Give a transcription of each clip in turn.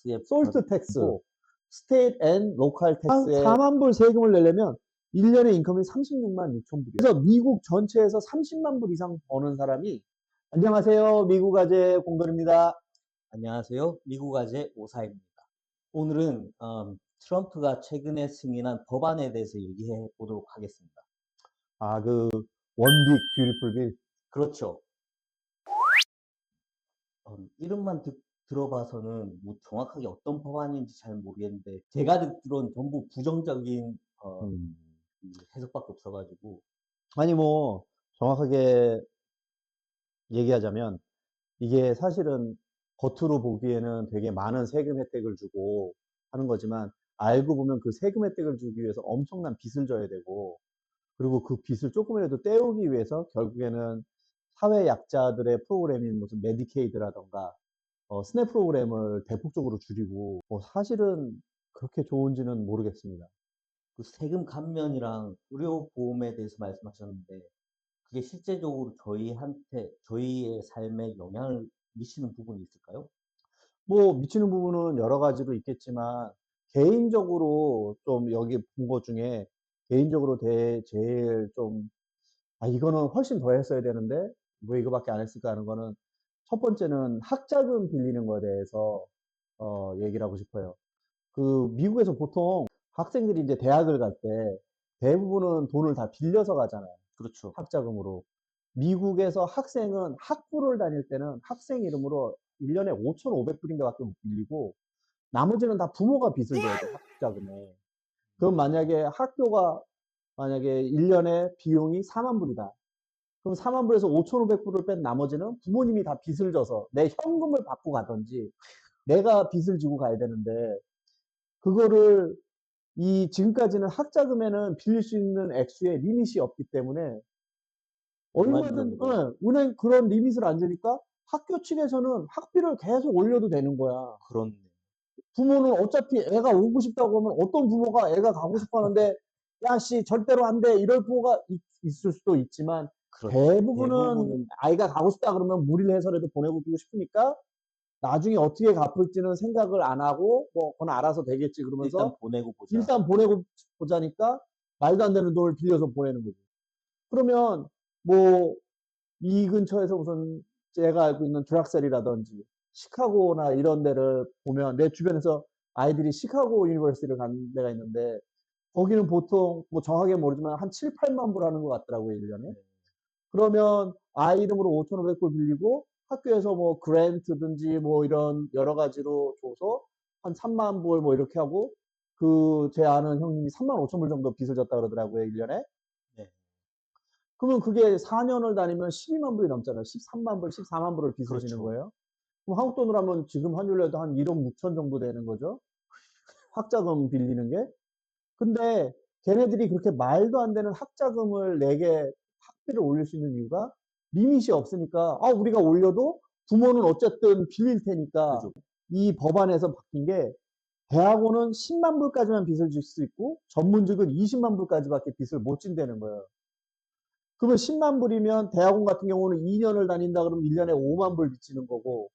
텍스의 솔트 텍스, 고 스테이트 앤 로컬 한 텍스에 4만 불 세금을 내려면 1년에 인컴이 36만 6천 불이에요. 그래서 미국 전체에서 30만 불 이상 버는 사람이 안녕하세요. 미국 아재 공돌입니다. 안녕하세요. 미국 아재 오사입니다. 오늘은 트럼프가 최근에 승인한 법안에 대해서 얘기해 보도록 하겠습니다. 그 원빅 뷰티풀 빌. 그렇죠. 이름만 들어봐서는 뭐 정확하게 어떤 법안인지 잘 모르겠는데 제가 듣기로는 전부 부정적인 해석밖에 없어가지고 아니 뭐 정확하게 얘기하자면 이게 사실은 겉으로 보기에는 되게 많은 세금 혜택을 주고 하는 거지만 알고 보면 그 세금 혜택을 주기 위해서 엄청난 빚을 져야 되고, 그리고 그 빚을 조금이라도 떼우기 위해서 결국에는 사회 약자들의 프로그램인 무슨 메디케이드라던가 스냅 프로그램을 대폭적으로 줄이고, 사실은 그렇게 좋은지는 모르겠습니다. 그 세금 감면이랑 의료보험에 대해서 말씀하셨는데 그게 실제적으로 저희의 삶에 영향을 미치는 부분이 있을까요? 뭐 미치는 부분은 여러 가지로 있겠지만, 개인적으로 좀 여기 본 것 중에 개인적으로 제일 좀 이거는 훨씬 더 했어야 되는데 왜 이거밖에 안 했을까 하는 거는, 첫 번째는 학자금 빌리는 거에 대해서 얘기를 하고 싶어요. 그 미국에서 보통 학생들이 이제 대학을 갈 때 대부분은 돈을 다 빌려서 가잖아요. 그렇죠. 학자금으로. 미국에서 학생은 학부를 다닐 때는 학생 이름으로 1년에 5,500불인가 밖에 못 빌리고, 나머지는 다 부모가 빚을 져야 돼, 학자금에. 그럼 만약에 학교가 만약에 1년에 비용이 4만 불이다. 그럼 4만 불에서 5,500불을 뺀 나머지는 부모님이 다 빚을 져서 내 현금을 받고 가든지 내가 빚을 지고 가야 되는데, 그거를 지금까지는 학자금에는 빌릴 수 있는 액수에 리밋이 없기 때문에 얼마든 은행 그런 리밋을 안 주니까 학교 측에서는 학비를 계속 올려도 되는 거야. 그렇네. 부모는 어차피 애가 오고 싶다고 하면, 어떤 부모가 애가 가고 싶어 하는데 야씨 절대로 안 돼 이럴 부모가 있을 수도 있지만, 그렇죠. 대부분은 아이가 가고 싶다 그러면 무리를 해서라도 보내고 주고 싶으니까 나중에 어떻게 갚을지는 생각을 안 하고 뭐 그건 알아서 되겠지 일단 그러면서 보내고 보자. 일단 보내고 보자니까 말도 안 되는 돈을 빌려서 보내는 거지. 그러면 뭐 이 근처에서 무슨 제가 알고 있는 드락셀이라든지 시카고나 이런 데를 보면, 내 주변에서 아이들이 시카고 유니버시티를 간 데가 있는데 거기는 보통 뭐 정확하게 모르지만 한 7, 8만 불 하는 것 같더라고요, 1년에. 그러면 아이 이름으로 5,500불 빌리고 학교에서 뭐 그랜트든지 뭐 이런 여러 가지로 줘서 한 3만 불 뭐 이렇게 하고, 제 아는 형님이 3만 5천 불 정도 빚을 졌다 그러더라고요, 1년에. 네. 그러면 그게 4년을 다니면 12만 불이 넘잖아요. 13만 불, 14만 불을 빚을 지는 그렇죠. 거예요. 그럼 한국 돈으로 하면 지금 환율로 해도 한 1억 6천 정도 되는 거죠. 학자금 빌리는 게. 근데 걔네들이 그렇게 말도 안 되는 학자금을 내게 학비를 올릴 수 있는 이유가 리밋이 없으니까, 우리가 올려도 부모는 어쨌든 빌릴 테니까. 그죠. 이 법안에서 바뀐 게, 대학원은 10만 불까지만 빚을 질 수 있고 전문직은 20만 불까지밖에 빚을 못 진다는 거예요. 그러면 10만 불이면 대학원 같은 경우는 2년을 다닌다 그러면 1년에 5만 불 빚지는 거고,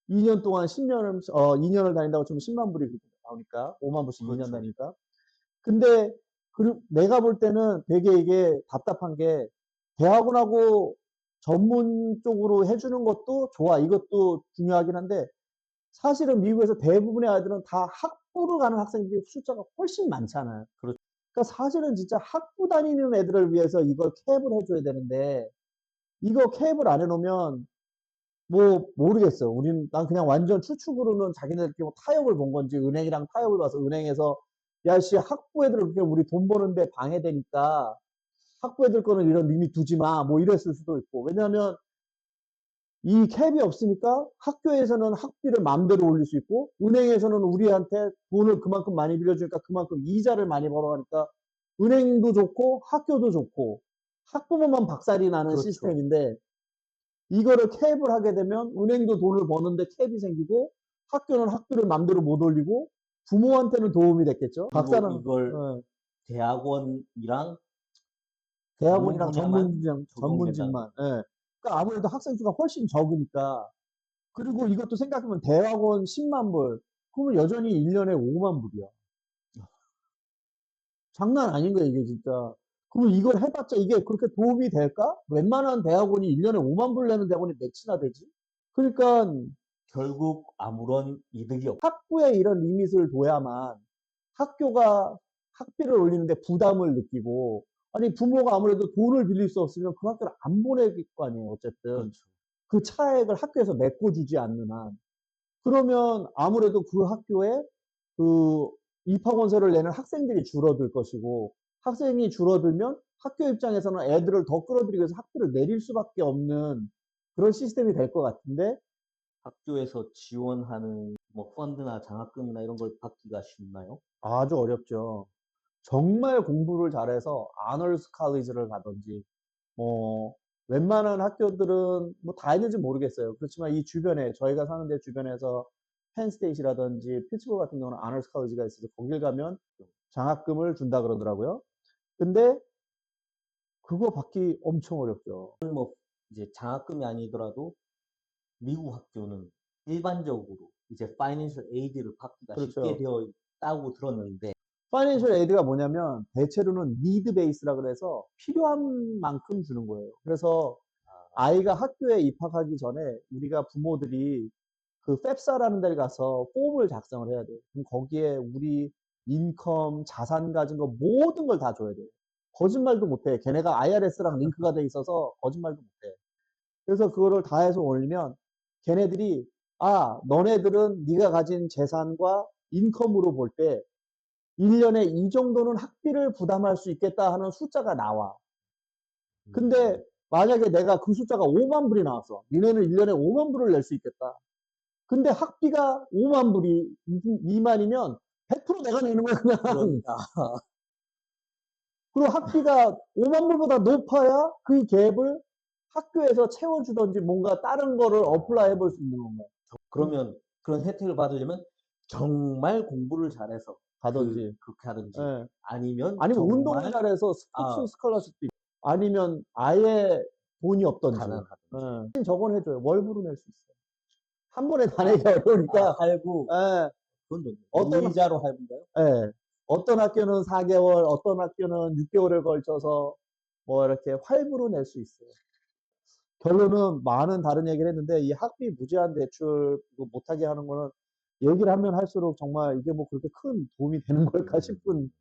2년 동안 2년을 다닌다고 치면 10만 불이 나오니까 5만 불씩 2년 그렇죠. 다니니까. 근데 내가 볼 때는 되게 이게 답답한 게, 대학원하고 전문 쪽으로 해주는 것도 좋아. 이것도 중요하긴 한데, 사실은 미국에서 대부분의 아이들은 다 학부를 가는 학생들이 숫자가 훨씬 많잖아요. 그렇죠. 그러니까 사실은 진짜 학부 다니는 애들을 위해서 이걸 캡을 해줘야 되는데, 이거 캡을 안 해놓으면 뭐 모르겠어. 난 그냥 완전 추측으로는 자기네들끼리 뭐 타협을 본 건지, 은행이랑 타협을 봐서 은행에서 야씨 학부 애들 그렇게 우리 돈 버는데 방해되니까 학부 애들 거는 이런 리밋 두지 마 뭐 이랬을 수도 있고. 왜냐하면 이 캡이 없으니까 학교에서는 학비를 마음대로 올릴 수 있고, 은행에서는 우리한테 돈을 그만큼 많이 빌려주니까 그만큼 이자를 많이 벌어가니까 은행도 좋고 학교도 좋고 학부모만 박살이 나는 그렇죠. 시스템인데, 이거를 캡을 하게 되면 은행도 돈을 버는데 캡이 생기고 학교는 학비를 마음대로 못 올리고 부모한테는 도움이 됐겠죠. 그리고 박사는 이걸 대학원이랑 대학원이랑 전문 분야만 적용된다는 전문직만. 예. 그러니까 아무래도 학생 수가 훨씬 적으니까 그리고 이것도 생각하면 대학원 10만 불. 그러면 여전히 1년에 5만 불이야. 장난 아닌 거야, 이게 진짜. 그러면 이걸 해봤자 이게 그렇게 도움이 될까? 웬만한 대학원이 1년에 5만 불 내는 대학원이 몇이나 되지? 그러니까 결국 아무런 이득이 없. 학부에 이런 리밋을 둬야만 학교가 학비를 올리는데 부담을 느끼고, 아니, 부모가 아무래도 돈을 빌릴 수 없으면 그 학교를 안 보낼 거 아니에요, 어쨌든. 그렇죠. 그 차액을 학교에서 메꿔주지 않는 한. 그러면 아무래도 그 학교에 그 입학원서를 내는 학생들이 줄어들 것이고, 학생이 줄어들면 학교 입장에서는 애들을 더 끌어들이기 위해서 학비를 내릴 수밖에 없는 그런 시스템이 될 것 같은데, 학교에서 지원하는 뭐 펀드나 장학금이나 이런 걸 받기가 쉽나요? 아주 어렵죠. 정말 공부를 잘해서 아너스 칼리지를 가든지, 뭐 웬만한 학교들은 뭐 다 있는지 모르겠어요. 그렇지만 이 주변에 저희가 사는 데 주변에서 펜스테이트라든지 피츠버그 같은 경우는 아너스 칼리지가 있어서 거길 가면 장학금을 준다 그러더라고요. 근데 그거 받기 엄청 어렵죠. 뭐 이제 장학금이 아니더라도 미국 학교는 일반적으로 이제 파이낸셜 에이드를 받기가 쉽게 그렇죠. 되어 있다고 들었는데 파이낸셜 에이드가 뭐냐면 대체로는 니드 베이스라 그래서 필요한 만큼 주는 거예요. 그래서 아이가 학교에 입학하기 전에 우리가 부모들이 그 팹사라는 데를 가서 폼을 작성을 해야 돼요. 그럼 거기에 우리 인컴, 자산 가진 거 모든 걸 다 줘야 돼요. 거짓말도 못해. 걔네가 IRS랑 링크가 돼 있어서 거짓말도 못해. 그래서 그거를 다 해서 올리면 걔네들이 아, 너네들은 네가 가진 재산과 인컴으로 볼 때 1년에 이 정도는 학비를 부담할 수 있겠다 하는 숫자가 나와. 근데 만약에 내가 그 숫자가 5만 불이 나왔어. 니네는 1년에 5만 불을 낼 수 있겠다. 근데 학비가 5만 불이 미만이면 100% 내가 내는 거야, 그냥. 그러니까 그리고 학비가 5만 불보다 높아야 그 갭을 학교에서 채워주든지 뭔가 다른 거를 어플라이 해볼 수 있는 건가요? 그러면 그런 혜택을 받으려면 정말 공부를 잘해서 가든지. 그렇게 하든지 예. 아니면 아니면 운동을 정말 잘해서 스포츠 아, 스칼러십도 있고, 아니면 아예 돈이 없든지. 가난하든지 예. 저건 해줘요. 월부로 낼 수 있어요. 한 번에 다 내기 어려우니까, 할부 예. 그건 좋네. 어떤, 무이자로 할부인가요? 예. 어떤 학교는 4개월, 어떤 학교는 6개월을 걸쳐서 뭐 이렇게 활부로 낼 수 있어요. 결론은 많은 다른 얘기를 했는데 이 학비 무제한 대출 그거 못하게 하는 거는 얘기를 하면 할수록 정말 이게 뭐 그렇게 큰 도움이 되는 걸까 싶은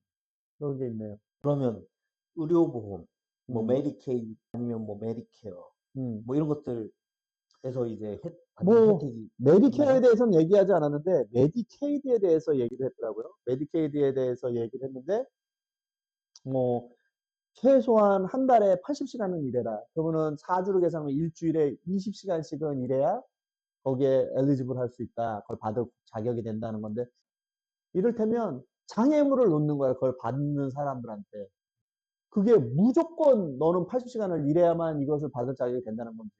그런 게 있네요. 그러면 의료보험, 뭐 음, 메디케이드 아니면 뭐 메디케어 음. 뭐 이런 것들에서 이제 받는 뭐 혜택이 메디케어에 있나요? 대해서는 얘기하지 않았는데 메디케이드에 대해서 얘기를 했더라고요. 메디케이드에 대해서 얘기를 했는데 뭐 최소한 한 달에 80시간은 일해라. 그러면은 4주로 계산하면 일주일에 20시간씩은 일해야 거기에 엘리지블 할 수 있다. 그걸 받을 자격이 된다는 건데 이를테면 장애물을 놓는 거야. 그걸 받는 사람들한테. 그게 무조건 너는 80시간을 일해야만 이것을 받을 자격이 된다는 건지.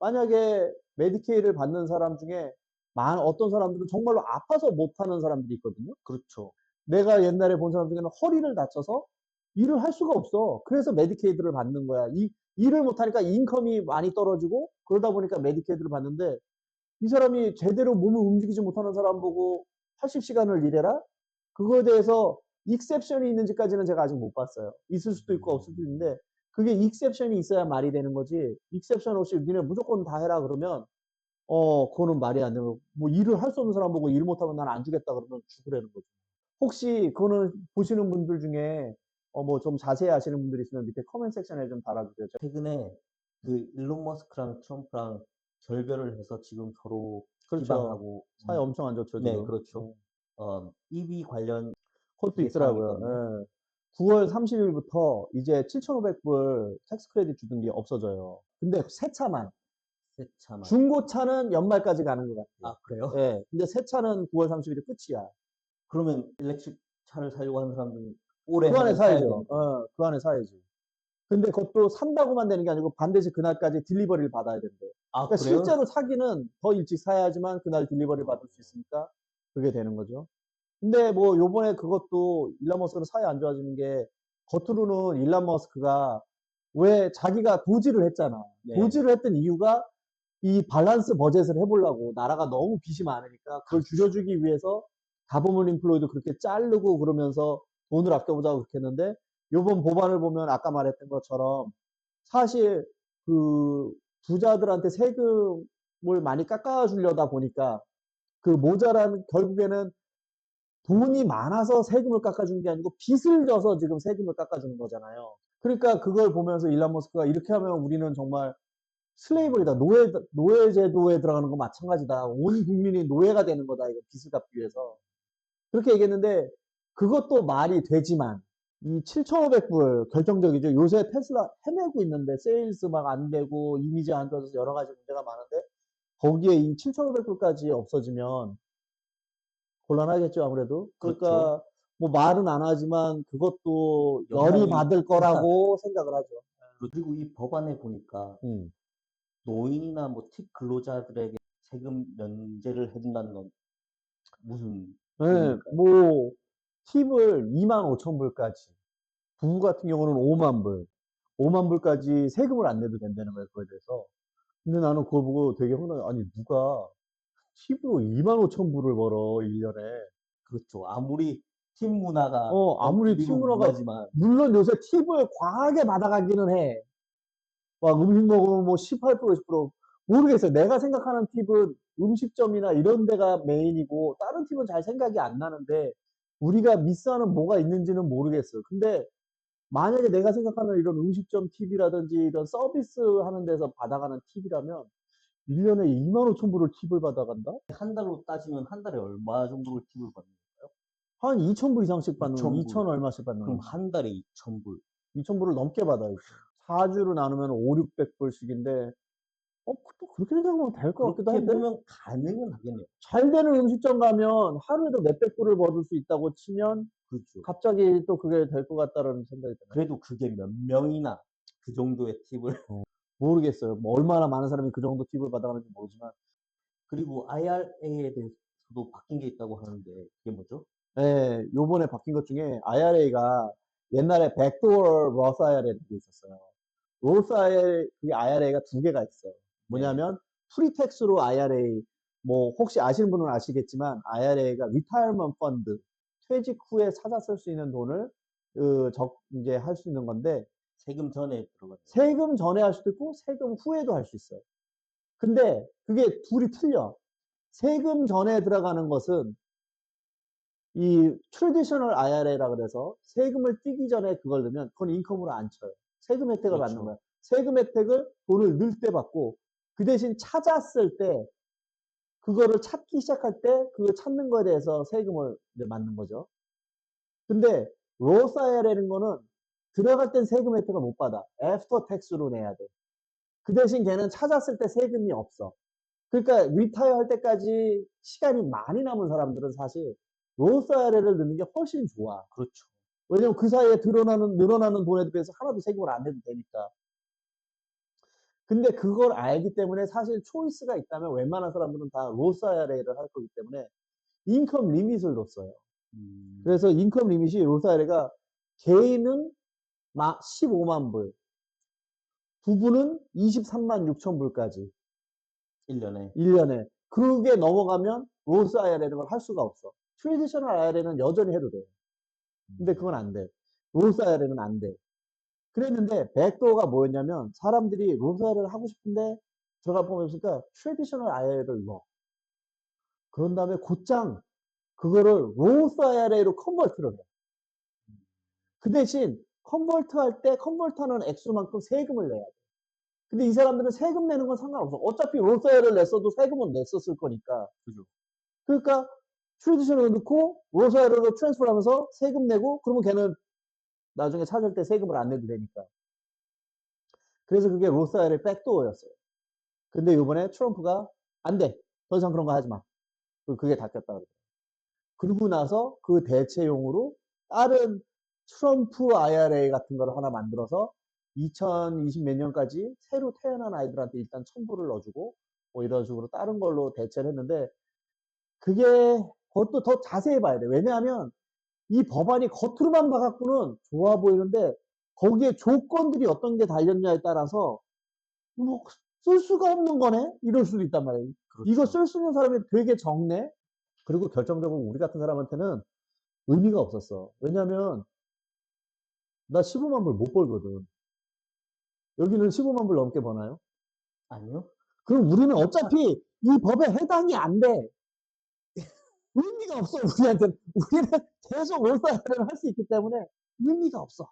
만약에 메디케이를 받는 사람 중에 어떤 사람들은 정말로 아파서 못하는 사람들이 있거든요. 그렇죠. 내가 옛날에 본 사람 중에는 허리를 다쳐서 일을 할 수가 없어. 그래서 메디케이드를 받는 거야. 일을 못하니까 인컴이 많이 떨어지고 그러다 보니까 메디케이드를 받는데 이 사람이 제대로 몸을 움직이지 못하는 사람 보고 80시간을 일해라? 그거에 대해서 익셉션이 있는지까지는 제가 아직 못 봤어요. 있을 수도 있고 없을 수도 있는데 그게 익셉션이 있어야 말이 되는 거지. 익셉션 없이 니네 무조건 다 해라 그러면 그거는 말이 안 되고 뭐 일을 할 수 없는 사람 보고 일 못하면 난 안 주겠다 그러면 죽으라는 거죠. 혹시 그거는 보시는 분들 중에 뭐 좀 자세히 아시는 분들 있으면 밑에 커멘트 섹션에 좀 달아주세요. 최근에 그 일론 머스크랑 트럼프랑 결별을 해서 지금 서로 그렇죠. 비방하고 사이 엄청 안 좋죠, 네, 지금. 그렇죠. EV 관련 그것도 이게 사항이 있더라고요. 있거든요. 예. 9월 30일부터 이제 7,500불 텍스 크레딧 주던 게 없어져요. 근데 새 차만. 새 차만. 중고차는 연말까지 가는 것 같아요. 아, 그래요? 예. 근데 새 차는 9월 30일이 끝이야. 그러면 일렉트릭 차를 사려고 하는 사람들은 올해 그 안에 안에 사야 사야죠. 되니까. 그 안에 사야지. 근데 그것도 산다고만 되는 게 아니고 반드시 그날까지 딜리버리를 받아야 된대. 아, 그러니까 그래요? 실제로 사기는 더 일찍 사야지만 그날 딜리버리를 받을 수 있으니까 그게 되는 거죠. 근데 뭐 요번에 그것도 일론 머스크는 사이 안 좋아지는 게 겉으로는 일론 머스크가 왜 자기가 도지를 했잖아. 네. 도지를 했던 이유가 이 밸런스 버젯을 해보려고 나라가 너무 빚이 많으니까 그걸 줄여주기 위해서 가버먼 임플로이도 그렇게 자르고 그러면서 돈을 아껴보자고 그렇게 했는데 요번 법안을 보면 아까 말했던 것처럼 사실 그 부자들한테 세금을 많이 깎아주려다 보니까 그 모자란 결국에는 돈이 많아서 세금을 깎아주는 게 아니고 빚을 져서 지금 세금을 깎아주는 거잖아요. 그러니까 그걸 보면서 일론 머스크가 이렇게 하면 우리는 정말 슬레이버리다. 노예 제도에 들어가는 거 마찬가지다. 온 국민이 노예가 되는 거다. 이거 빚을 갚기 위해서. 그렇게 얘기했는데 그것도 말이 되지만 이 7,500불 결정적이죠. 요새 테슬라 헤매고 있는데 세일스 막 안 되고 이미지 안 좋아져서 여러 가지 문제가 많은데 거기에 이 7,500불까지 없어지면 곤란하겠죠, 아무래도. 그렇죠. 그러니까 뭐 말은 안 하지만 그것도 열이 영향이 받을 거라고 생각을 하죠. 그리고 이 법안에 보니까 음. 노인이나 뭐 팁 근로자들에게 세금 면제를 해준다는 건 무슨 네, 의미일까요? 뭐 팁을 25,000불까지 부부 같은 경우는 5만 불, 5만 불까지 세금을 안 내도 된다는 거예요, 그거에 대해서. 근데 나는 그걸 보고 되게 황당해. 아니, 누가 팁으로 25,000불을 벌어, 1년에. 그렇죠. 아무리 팁 문화가 아무리 팁 미국 문화가, 문화지만 물론 요새 팁을 과하게 받아가기는 해. 막 음식 먹으면 뭐 18%, 10%. 모르겠어요. 내가 생각하는 팁은 음식점이나 이런 데가 메인이고, 다른 팁은 잘 생각이 안 나는데, 우리가 미스하는 뭐가 있는지는 모르겠어요. 근데 만약에 내가 생각하는 이런 음식점 팁이라든지 이런 서비스 하는 데서 받아가는 팁이라면 1년에 25,000불을 팁을 받아간다? 한 달로 따지면 한 달에 얼마 정도를 팁을 받는 거예요? 한 2,000불 이상씩 받는, 2,000불. 2,000 얼마씩 받는 그럼 거야. 한 달에 2,000불. 2,000불을 넘게 받아야지. 4주로 나누면 5, 600불씩인데, 또 그렇게 생각하면 될 것 같기도 그렇게 한데? 보면 가능은 하겠네요. 잘 되는 음식점 가면 하루에도 몇백 불을 벌을 수 있다고 치면 그렇죠. 갑자기 또 그게 될 것 같다라는 생각이 드네요. 그래도 그게 몇 명이나 그 정도의 팁을 모르겠어요. 뭐 얼마나 많은 사람이 그 정도 팁을 받아가는지 모르지만. 그리고 IRA에 대해서도 바뀐 게 있다고 하는데 그게 뭐죠? 네, 요번에 바뀐 것 중에 IRA가 옛날에 백도어 로스 IRA라는 게 있었어요. 로스 IRA, 그게 IRA가 두 개가 있어. 뭐냐면 프리텍스로 IRA, 뭐 혹시 아시는 분은 아시겠지만 IRA가 리타이어먼트 펀드, 퇴직 후에 찾아 쓸 수 있는 돈을 이제 할 수 있는 건데 세금 전에 들어가는 거. 세금 전에 할 수도 있고 세금 후에도 할 수 있어요. 근데 그게 둘이 틀려. 세금 전에 들어가는 것은 이 트래디셔널 IRA라 그래서 세금을 떼기 전에 그걸 넣으면 그건 인컴으로 안 쳐요. 세금 혜택을 그렇죠. 받는 거야. 세금 혜택을 돈을 넣을 때 받고 그 대신 찾았을 때 그거를 찾기 시작할 때 그거 찾는 거에 대해서 세금을 이제 맞는 거죠. 근데 로스 IRA라는 거는 들어갈 땐 세금 혜택을 못 받아. 애프터 텍스로 내야 돼. 그 대신 걔는 찾았을 때 세금이 없어. 그러니까 리타이어 할 때까지 시간이 많이 남은 사람들은 사실 로스 IRA를 넣는 게 훨씬 좋아. 그렇죠. 왜냐면 그 사이에 늘어나는 돈에 비해서 하나도 세금을 안 내도 되니까. 근데 그걸 알기 때문에 사실 초이스가 있다면 웬만한 사람들은 다 로스 IRA를 할 거기 때문에 인컴 리밋을 뒀어요. 그래서 인컴 리밋이 로스 IRA가 개인은 15만 불, 부부는 23만 6천 불까지 1년에. 1년에. 그게 넘어가면 로스 IRA라는 걸 할 수가 없어. 트래디셔널 IRA는 여전히 해도 돼. 근데 그건 안 돼. 로스 IRA는 안 돼. 그랬는데 백도어가 뭐였냐면 사람들이 로스 IRA를 하고 싶은데 들어가 보니까 트래디셔널 IRA를 넣어. 그런 다음에 곧장 그거를 로스 IRA로 컨버트를 해. 그 대신 컨버트할 때 컨버트하는 액수만큼 세금을 내야 돼. 근데 이 사람들은 세금 내는 건 상관없어. 어차피 로스 IRA를 냈어도 세금은 냈었을 거니까. 그죠. 그러니까 트래디셔널을 넣고 로스 IRA로 트랜스퍼 하면서 세금 내고 그러면 걔는 나중에 찾을 때 세금을 안 내도 되니까. 그래서 그게 로스 IRA 백도어였어요. 근데 이번에 트럼프가 안 돼. 더 이상 그런 거 하지 마. 그게 닫혔다 그러더라고요. 그러고 나서 그 대체용으로 다른 트럼프 IRA 같은 거를 하나 만들어서 2020 몇 년까지 새로 태어난 아이들한테 일단 1,000불을 넣어주고 뭐 이런 식으로 다른 걸로 대체를 했는데 그게 그것도 더 자세히 봐야 돼. 왜냐하면 이 법안이 겉으로만 봐갖고는 좋아 보이는데 거기에 조건들이 어떤 게 달렸냐에 따라서 뭐 쓸 수가 없는 거네? 이럴 수도 있단 말이에요. 이거 그렇죠. 쓸 수 있는 사람이 되게 적네? 그리고 결정적으로 우리 같은 사람한테는 의미가 없었어. 왜냐면 나 15만 불 못 벌거든. 여기는 15만 불 넘게 버나요? 아니요? 그럼 우리는 어차피 이 법에 해당이 안 돼. 의미가 없어, 우리한테는. 우리는 계속 올바르를 할 수 있기 때문에 의미가 없어.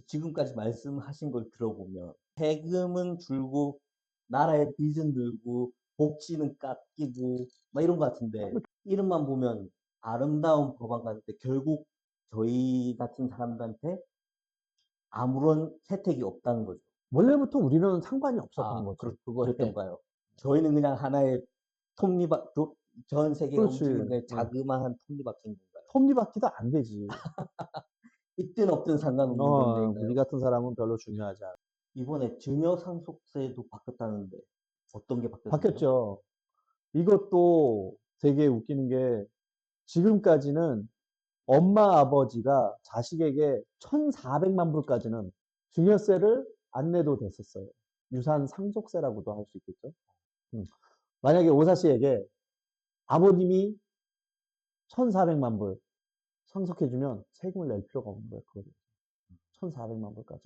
지금까지 말씀하신 걸 들어보면 세금은 줄고 나라의 빚은 늘고 복지는 깎이고 막 이런 것 같은데 이름만 보면 아름다운 법안 같은데 결국 저희 같은 사람들한테 아무런 혜택이 없다는 거죠. 원래부터 우리는 상관이 없었던 아, 거죠. 그거에. 그랬던가요? 저희는 그냥 하나의 전 세계가 그렇지. 움직이는 거에 응. 자그마한 톱니바퀴인 건가요? 톱니바퀴도 안 되지. 있든 없든 상관없는 우리 문제인가요? 같은 사람은 별로 중요하지 않아. 이번에 증여상속세도 바뀌었다는데 어떤 게 바뀌었나요? 바뀌었죠. 이것도 되게 웃기는 게 지금까지는 엄마 아버지가 자식에게 1,400만 불까지는 증여세를 안 내도 됐었어요. 유산 상속세라고도 할 수 있겠죠. 만약에 오사 씨에게 아버님이 1,400만 불 상속해주면 세금을 낼 필요가 없는 거예요. 그거를. 1,400만 불까지.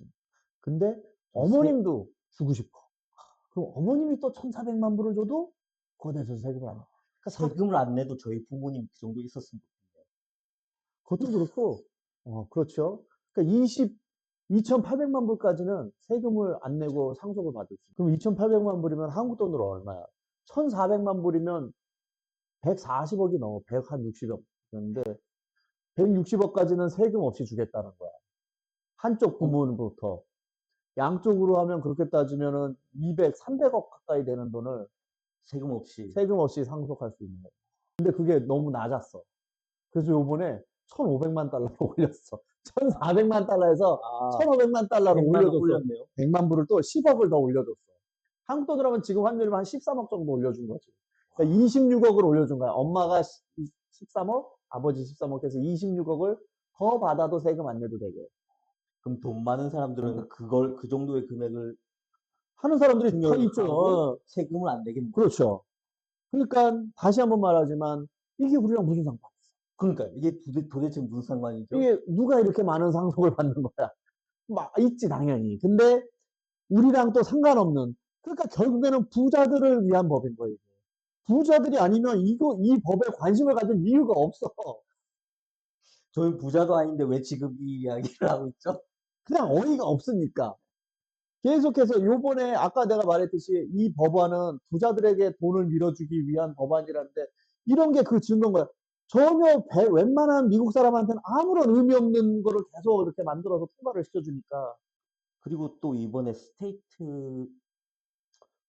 근데 어머님도 주고 싶어. 그럼 어머님이 또 1,400만 불을 줘도 그거 내서 세금을 안 내. 그러니까 세금을 안 내도 저희 부모님 그 정도 있었으면 좋겠네요. 그것도 그렇고, 그렇죠. 그러니까 2,800만 불까지는 세금을 안 내고 상속을 받을 수 있어요. 그럼 2,800만 불이면 한국 돈으로 얼마야? 1,400만 불이면 140억이 넘어. 160억. 그런데 160억까지는 세금 없이 주겠다는 거야. 한쪽 부모부터. 양쪽으로 하면 그렇게 따지면은 200, 300억 가까이 되는 돈을 세금 없이. 세금 없이 상속할 수 있는 거야. 근데 그게 너무 낮았어. 그래서 요번에 1,500만 달러로 올렸어. 1,400만 달러에서 아, 1,500만 달러로 100만 원 올려줬어. 올렸네요. 100만 불을 또 10억을 더 올려줬어. 한국 돈으로 하면 지금 환율이면 한 13억 정도 올려준 거지. 그러니까 26억을 올려준 거야. 엄마가 13억, 아버지 13억 해서 26억을 더 받아도 세금 안 내도 되게. 그럼 돈 많은 사람들은 그걸 그 정도의 금액을 하는 사람들이 더 증여를 있죠. 하고 세금을 안 내겠네요. 그렇죠. 그러니까 다시 한번 말하지만 이게 우리랑 무슨 상관? 그러니까 이게 도대체 무슨 상관이죠? 이게 누가 이렇게 많은 상속을 받는 거야? 막 있지 당연히. 근데 우리랑 또 상관없는. 그러니까 결국에는 부자들을 위한 법인 거예요. 부자들이 아니면 이 법에 관심을 가질 이유가 없어. 저희 부자도 아닌데 왜 지금 이 이야기를 하고 있죠? 그냥 어이가 없으니까. 계속해서 요번에 아까 내가 말했듯이 이 법안은 부자들에게 돈을 밀어주기 위한 법안이라는데 이런 게 그 증거인 거야. 전혀 웬만한 미국 사람한테는 아무런 의미 없는 거를 계속 이렇게 만들어서 통과를 시켜주니까. 그리고 또 이번에 스테이트 앤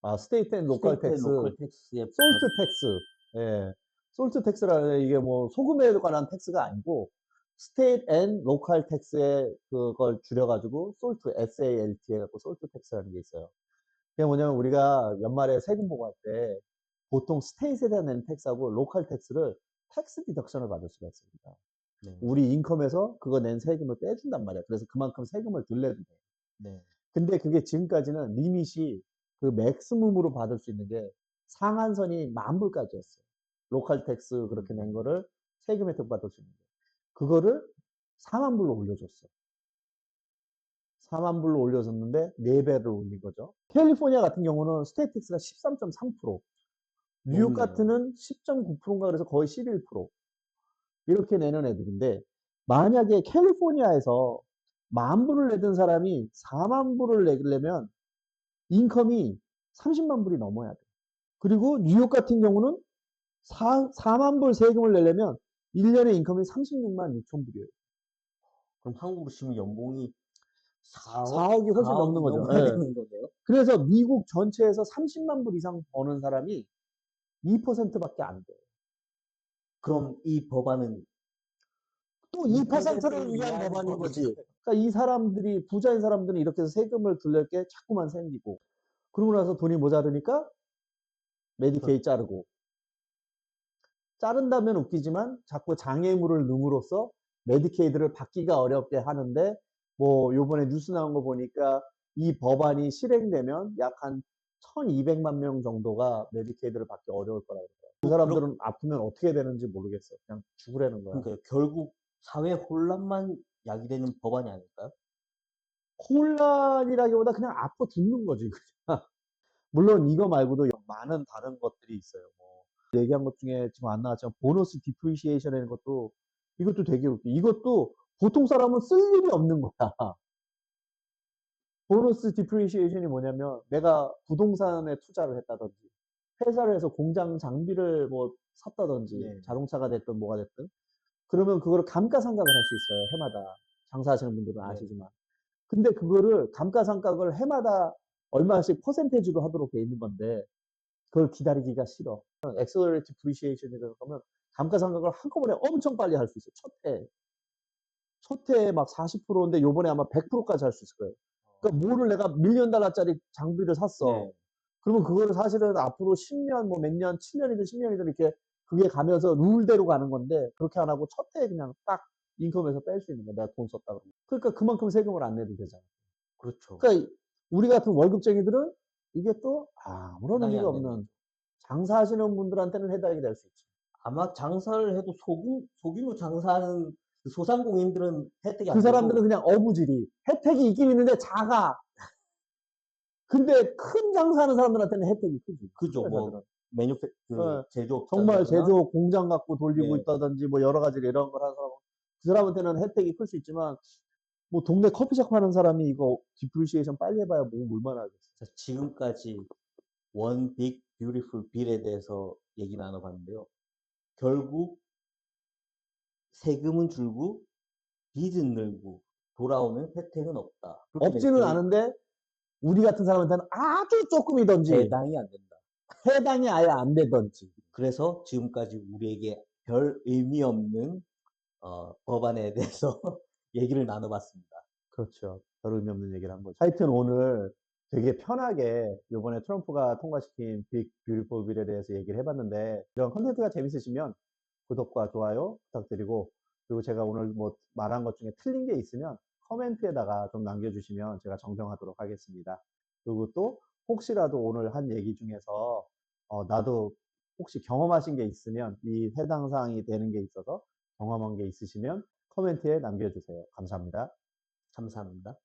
로컬 스테이트 텍스, 로컬 텍스에 솔트 텍스. 예. 솔트 텍스라는 이게 뭐 소금에 관한 텍스가 아니고 스테이트 앤 로컬 텍스에 그걸 줄여가지고 솔트, SALT 해갖고 솔트 텍스라는 게 있어요. 그게 뭐냐면 우리가 연말에 세금 보고할 때 보통 스테이트에 낸 텍스하고 로컬 텍스를 텍스 디덕션을 받을 수가 있습니다. 네. 우리 인컴에서 그거 낸 세금을 빼준단 말이야. 그래서 그만큼 세금을 덜 내도 돼. 네. 근데 그게 지금까지는 리밋이 그 맥스멈으로 받을 수 있는 게 상한선이 10,000불까지였어요. 로컬 텍스 그렇게 낸 거를 세금 혜택 받을 수 있는 거. 그거를 4만 불로 올려줬어. 4만 불로 올려줬는데 4배를 올린 거죠. 캘리포니아 같은 경우는 스테이트 텍스가 13.3%, 뉴욕 높네요. 같은 10.9%인가 그래서 거의 11% 이렇게 내는 애들인데 만약에 캘리포니아에서 10,000불을 내던 사람이 4만 불을 내려면 인컴이 30만 불이 넘어야 돼. 그리고 뉴욕 같은 경우는 4만 불 세금을 내려면 1년에 인컴이 36만 6천 불이에요. 그럼 한국으로 치면 연봉이 4억이 훨씬 넘는 거죠. 넘어야 예. 되는 거네요. 그래서 미국 전체에서 30만 불 이상 버는 사람이 2%밖에 안 돼. 그럼 이 법안은 또 2%를 위한 위한 법안인 거지. 법이죠. 그러니까 이 사람들이, 부자인 사람들은 이렇게 해서 세금을 들릴 게 자꾸만 생기고, 그러고 나서 돈이 모자르니까 메디케이 자르고, 자른다면 웃기지만 자꾸 장애물을 넣음으로써 메디케이드를 받기가 어렵게 하는데, 뭐 요번에 뉴스 나온 거 보니까 이 법안이 실행되면 약 한 1200만 명 정도가 메디케이드를 받기 어려울 거라고 그래요. 그 그렇- 사람들은 아프면 어떻게 되는지 모르겠어. 그냥 죽으라는 거야. 그러니까 결국 사회 혼란만 야기되는 법안이 아닐까요? 혼란이라기보다 그냥 아파 죽는 거지. 그냥. 물론 이거 말고도 많은 다른 것들이 있어요. 뭐 얘기한 것 중에 지금 안 나왔지만 보너스 디프리시에이션이라는 것도 이것도 되게 웃겨. 이것도 보통 사람은 쓸 일이 없는 거야. 보너스 디프리시에이션이 뭐냐면 내가 부동산에 투자를 했다든지 회사를 해서 공장 장비를 뭐 샀다든지 네. 자동차가 됐든 뭐가 됐든 그러면 그거를 감가상각을 할 수 있어요. 해마다. 장사하시는 분들은 네. 아시지만. 근데 그거를 감가상각을 해마다 얼마씩 퍼센테이지로 하도록 돼 있는 건데 그걸 기다리기가 싫어. 액셀러레이트 디프리시에이션이라고 하면 감가상각을 한꺼번에 엄청 빨리 할 수 있어. 첫 해에 막 40%인데 요번에 아마 100%까지 할 수 있을 거예요. 그러니까 뭐를 내가 밀리언 달러짜리 장비를 샀어. 네. 그러면 그거를 사실은 앞으로 10년, 뭐 몇 년, 7년이든 10년이든 이렇게 그게 가면서 룰대로 가는 건데 그렇게 안 하고 첫 해에 그냥 딱 인컴에서 뺄 수 있는 거야. 내가 돈 썼다 그러면. 그러니까 그만큼 세금을 안 내도 되잖아. 그렇죠. 그러니까 우리 같은 월급쟁이들은 이게 또 아무런 해당이 의미가 안 되는 없는 장사하시는 분들한테는 해당이 될 수 있지. 아마 장사를 해도 소규모 장사하는 그 소상공인들은 혜택이 그 안 사람들은 되고 그냥 어부질이 혜택이 있긴 있는데 작아. 근데 큰 장사하는 사람들한테는 혜택이 크지. 그죠. 큰 뭐 회사들은. 매뉴팩 예. 제조업자들이나 정말 제조 공장 갖고 돌리고 네. 있다든지 뭐 여러 가지 이런 걸 하는 사람 그 사람한테는 혜택이 클 수 있지만 뭐 동네 커피숍 하는 사람이 이거 디프리시에이션 빨리 해봐야 뭐 얼마나 하겠어. 자, 지금까지 원 빅 뷰티풀 빌에 대해서 얘기 나눠봤는데요. 결국 세금은 줄고 빚은 늘고 돌아오는 혜택은 없다. 그렇게 없지는 되면 않은데 우리 같은 사람한테는 아주 조금이든지 해당이 안 된다. 해당이 아예 안 되든지. 그래서 지금까지 우리에게 별 의미 없는 법안에 대해서 얘기를 나눠봤습니다. 그렇죠. 별 의미 없는 얘기를 한 거죠. 하여튼 오늘 되게 편하게 이번에 트럼프가 통과시킨 빅 뷰티풀 빌에 대해서 얘기를 해봤는데 이런 컨텐츠가 재밌으시면 구독과 좋아요 부탁드리고 그리고 제가 오늘 뭐 말한 것 중에 틀린 게 있으면 커멘트에다가 좀 남겨주시면 제가 정정하도록 하겠습니다. 그리고 또 혹시라도 오늘 한 얘기 중에서 나도 혹시 경험하신 게 있으면 이 해당 사항이 되는 게 있어서 경험한 게 있으시면 커멘트에 남겨주세요. 감사합니다. 감사합니다.